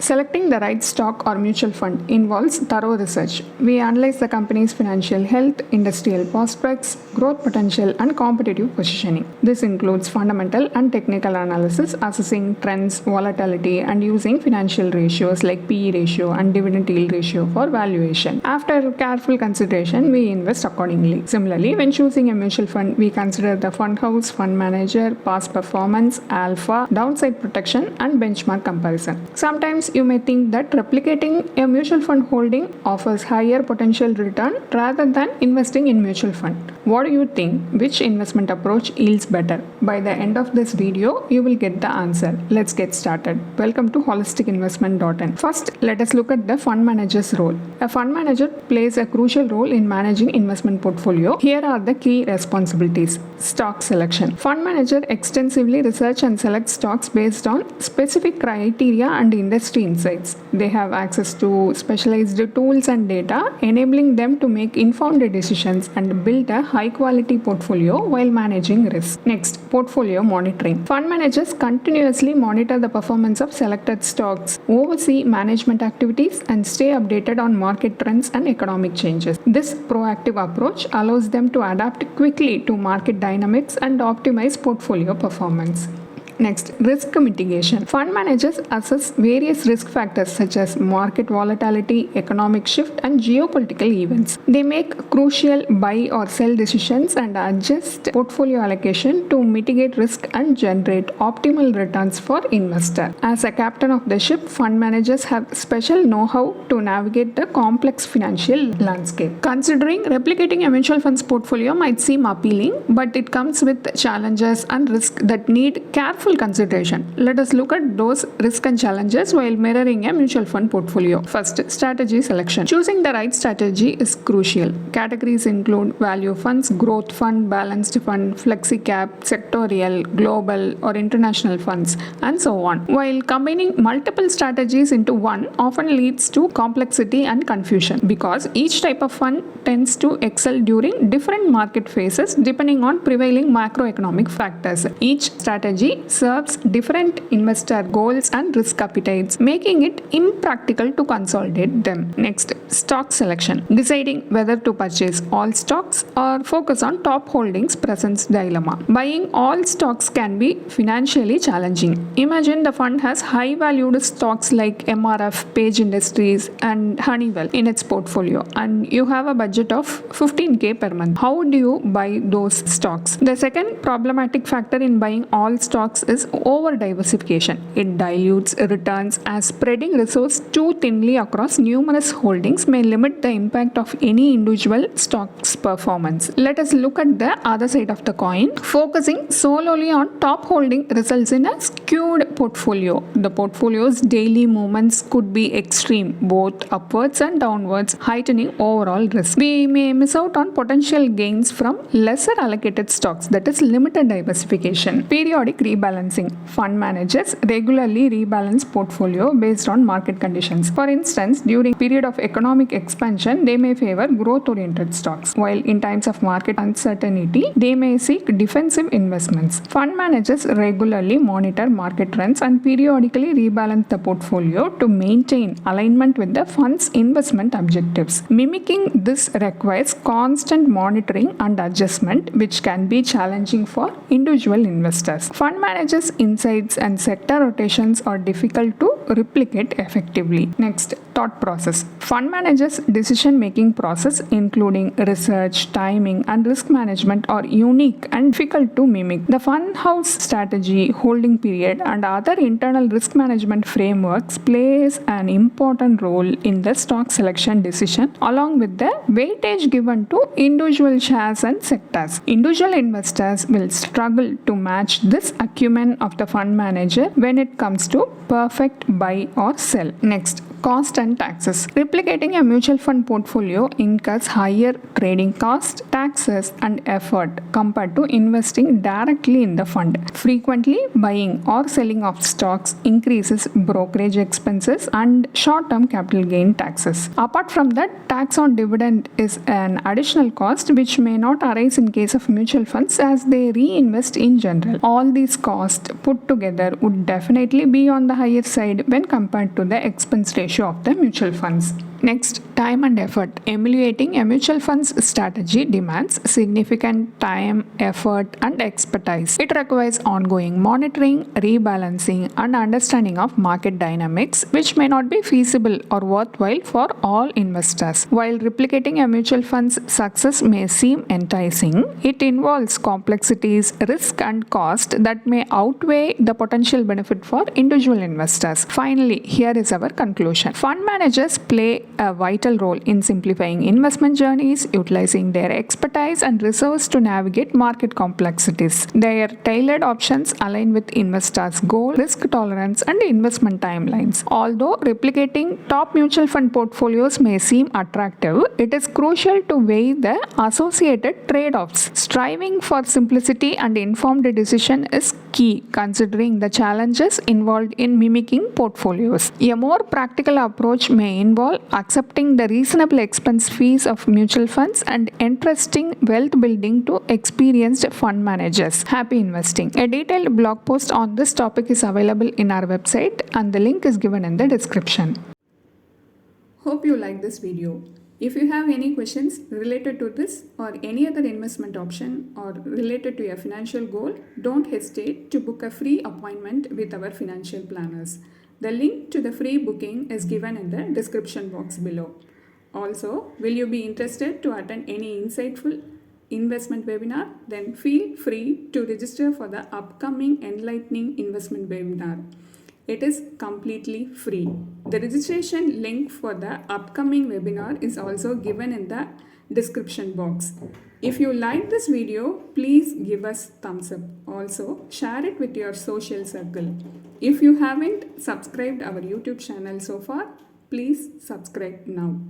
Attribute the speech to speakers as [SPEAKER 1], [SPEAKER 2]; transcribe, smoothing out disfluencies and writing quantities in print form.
[SPEAKER 1] Selecting the right stock or mutual fund involves thorough research. We analyze the company's financial health, industrial prospects, growth potential, and competitive positioning. This includes fundamental and technical analysis, assessing trends, volatility, and using financial ratios like PE ratio and dividend yield ratio for valuation. After careful consideration, we invest accordingly. Similarly, when choosing a mutual fund, we consider the fund house, fund manager, past performance, alpha, downside protection, and benchmark comparison. Sometimes you may think that replicating a mutual fund holding offers higher potential return rather than investing in mutual fund. What do you think? Which investment approach yields better? By the end of this video, you will get the answer. Let's get started. Welcome to holisticinvestment.in. First, let us look at the fund manager's role. A fund manager plays a crucial role in managing investment portfolio. Here are the key responsibilities. Stock selection. Fund manager extensively research and select stocks based on specific criteria and industry insights. They have access to specialized tools and data, enabling them to make informed decisions and build a high-quality portfolio while managing risk. Next, portfolio monitoring. Fund managers continuously monitor the performance of selected stocks, oversee management activities, and stay updated on market trends and economic changes. This proactive approach allows them to adapt quickly to market dynamics and optimize portfolio performance. Next, risk mitigation. Fund managers assess various risk factors such as market volatility, economic shift, and geopolitical events. They make crucial buy or sell decisions and adjust portfolio allocation to mitigate risk and generate optimal returns for investor. As a captain of the ship, fund managers have special know-how to navigate the complex financial landscape. Considering replicating a mutual fund's portfolio might seem appealing, but it comes with challenges and risks that need careful consideration. Let us look at those risks and challenges while mirroring a mutual fund portfolio. First, strategy selection. Choosing the right strategy is crucial. Categories include value funds, growth fund, balanced fund, flexi cap, sectorial, global or international funds, and so on. While combining multiple strategies into one often leads to complexity and confusion because each type of fund tends to excel during different market phases depending on prevailing macroeconomic factors. Each strategy serves different investor goals and risk appetites, making it impractical to consolidate them. Next, stock selection. Deciding whether to purchase all stocks or focus on top holdings presents dilemma. Buying all stocks can be financially challenging. Imagine the fund has high valued stocks like MRF, Page Industries, and Honeywell in its portfolio, and you have a budget of 15K per month. How do you buy those stocks? The second problematic factor in buying all stocks is over diversification. It dilutes returns as spreading resource too thinly across numerous holdings may limit the impact of any individual stock's performance. Let us look at the other side of the coin. Focusing solely on top holding results in a skewed portfolio. The portfolio's daily movements could be extreme, both upwards and downwards, heightening overall risk. We may miss out on potential gains from lesser allocated stocks, that is limited diversification. Periodic rebalancing. Fund managers regularly rebalance portfolio based on market conditions. For instance, during period of economic expansion, they may favor growth-oriented stocks, while in times of market uncertainty, they may seek defensive investments. Fund managers regularly monitor market trends and periodically rebalance the portfolio to maintain alignment with the fund's investment objectives. Mimicking this requires constant monitoring and adjustment, which can be challenging for individual investors. Fund managers' insights and sector rotations are difficult to replicate effectively. Next, thought process. Fund managers' decision-making process, including research, timing, and risk management, are unique and difficult to mimic. The fund house strategy, holding period, and other internal risk management frameworks plays an important role in the stock selection decision, along with the weightage given to individual shares and sectors. Individual investors will struggle to match this acumen of the fund manager when it comes to perfect buy or sell. Next, Cost and taxes. Replicating a mutual fund portfolio incurs higher trading costs, taxes, and effort compared to investing directly in the fund. Frequently, buying or selling of stocks increases brokerage expenses and short-term capital gain taxes. Apart from that, tax on dividend is an additional cost which may not arise in case of mutual funds as they reinvest in general. All these costs put together would definitely be on the higher side when compared to the expense ratio of the mutual funds. Next, time and effort. Emulating a mutual fund's strategy demands significant time, effort, and expertise. It requires ongoing monitoring, rebalancing, and understanding of market dynamics, which may not be feasible or worthwhile for all investors. While replicating a mutual fund's success may seem enticing, it involves complexities, risk, and cost that may outweigh the potential benefit for individual investors. Finally, here is our conclusion. Fund managers play a vital role in simplifying investment journeys, utilizing their expertise and resources to navigate market complexities. Their tailored options align with investors' goals, risk tolerance, and investment timelines. Although replicating top mutual fund portfolios may seem attractive, it is crucial to weigh the associated trade-offs. Striving for simplicity and informed decision is key, considering the challenges involved in mimicking portfolios. A more practical approach may involve accepting the reasonable expense fees of mutual funds and entrusting wealth building to experienced fund managers. Happy investing. A detailed blog post on this topic is available in our website and the link is given in the description. Hope you like this video. If you have any questions related to this or any other investment option or related to a financial goal, don't hesitate to book a free appointment with our financial planners. The link to the free booking is given in the description box below. Also, will you be interested to attend any insightful investment webinar? Then feel free to register for the upcoming Enlightening Investment Webinar. It is completely free. The registration link for the upcoming webinar is also given in the description box. If you like this video, please give us thumbs up. Also, share it with your social circle. If you haven't subscribed our YouTube channel so far, please subscribe now.